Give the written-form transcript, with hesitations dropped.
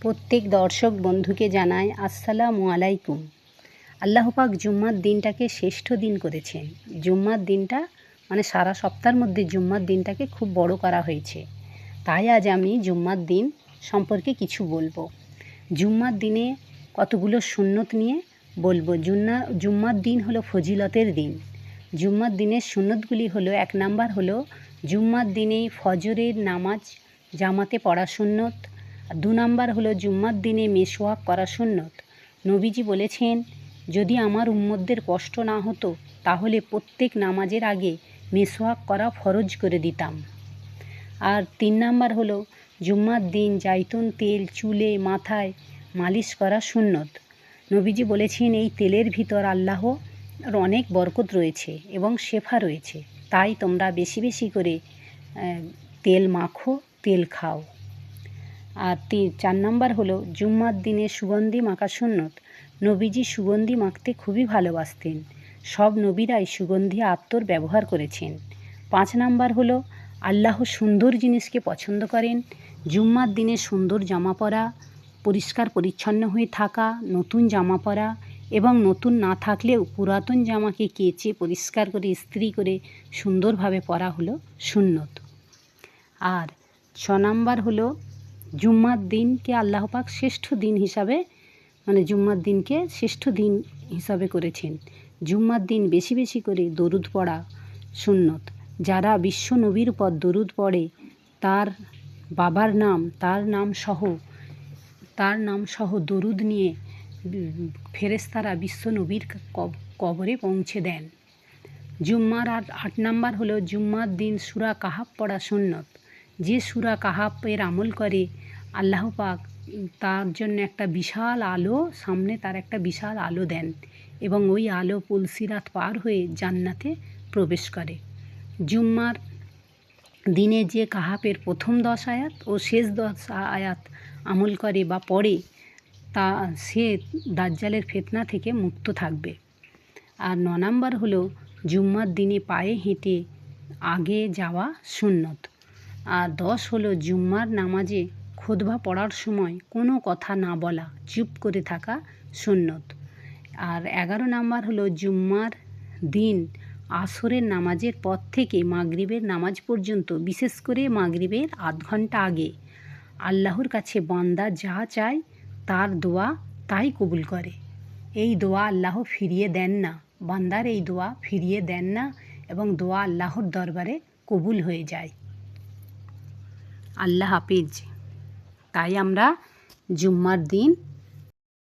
প্রত্যেক দর্শক বন্ধুকে জানাই আসসালামু আলাইকুম। আল্লাহ পাক জুম্মার দিনটাকে শ্রেষ্ঠ দিন করেছেন। জুম্মার দিনটা মানে সারা সপ্তাহের মধ্যে জুম্মার দিনটাকে খুব বড় করা হয়েছে। তাই আজ আমি জুম্মার দিন সম্পর্কে কিছু বলবো। জুম্মার দিনে কতগুলো সুন্নত নিয়ে বলবো। জুম্মার দিন হলো ফজিলতের দিন। জুম্মার দিনের সুন্নতগুলি হলো, 1 নাম্বার হলো জুম্মার দিনে ফজরের নামাজ জামাতে পড়া সুন্নত। 2 নাম্বার হলো জুম্মার দিনে মেসওয়াক করা সুন্নত। নবীজি বলেছেন, যদি আমার উম্মতদের কষ্ট না হতো তাহলে প্রত্যেক নামাজের আগে মেসওয়াক করা ফরজ করে দিতাম। আর 3 নাম্বার হলো জুম্মার দিন জাইতুন তেল চুলে মাথায় মালিশ করা সুন্নত। নবীজি বলেছেন, এই তেলের ভিতর আল্লাহর অনেক বরকত রয়েছে এবং শেফা রয়েছে, তাই তোমরা বেশি বেশি করে তেল মাখো, তেল খাও। আর 4 নাম্বার হলো জুম্মার দিনে সুগন্ধি মাখা সুন্নত। নবীজি সুগন্ধি মাখতে খুবই ভালোবাসতেন। সব নবীরাই সুগন্ধি আতর ব্যবহার করেছেন। 5 নাম্বার হলো আল্লাহ সুন্দর জিনিসকে পছন্দ করেন। জুম্মার দিনে সুন্দর জামা পরা, পরিষ্কার পরিচ্ছন্ন হয়ে থাকা, নতুন জামা পরা এবং নতুন না থাকলেও পুরাতন জামাকে কেচে পরিষ্কার করে ইস্ত্রি করে সুন্দরভাবে পরা হলো সুন্নত। আর 6 নাম্বার হলো জুম্মার দিনকে আল্লাহ পাক শ্রেষ্ঠ দিন হিসাবে জুম্মার দিনকে শ্রেষ্ঠ দিন হিসাবে করেছেন। জুম্মার দিন বেশি বেশি করে দরুদ পড়া সুন্নত। যারা বিশ্ব নবীর উপর দরুদ পড়ে, তার বাবার নাম, তার নাম সহ দরুদ নিয়ে ফেরেশতারা বিশ্ব নবীর কবরে পৌঁছে দেন। জুম্মার 8 নাম্বার হলো জুম্মার দিন সূরা কাহাফ পড়া সুন্নত। যে সূরা কাহাফের আমল করে, আল্লাহ পাক তার জন্য একটা বিশাল আলো, সামনে তার একটা বিশাল আলো দেন এবং ওই আলো পুলসিরাত পার হয়ে জান্নাতে প্রবেশ করে। জুম্মার দিনে যে কাহাফের প্রথম 10 আয়াত ও শেষ 10 আয়াত আমল করে বা পড়ে, সে দাজ্জালের ফিতনা থেকে মুক্ত থাকবে। আর 9 নাম্বার হলো জুম্মার দিনে পায়ে হেঁটে আগে যাওয়া সুন্নত। আর 10 হলো জুম্মার নামাজে খুতবা পড়ার সময় কোনো কথা না বলা, চুপ করে থাকা সুন্নত। আর 11 নাম্বার হলো জুম্মার দিন আসরের নামাজের পর থেকে মাগরিবের নামাজ পর্যন্ত, বিশেষ করে মাগরিবের আধ ঘন্টা আগে আল্লাহর কাছে বান্দা যা চায় তার দোয়া তাই কবুল করে। এই দোয়া আল্লাহ ফিরিয়ে দেন না, বান্দার এই দোয়া ফিরিয়ে দেন না এবং দোয়া আল্লাহর দরবারে কবুল হয়ে যায়। আল্লাহ হাফেজ। তাই আমরা জুম্মার দিন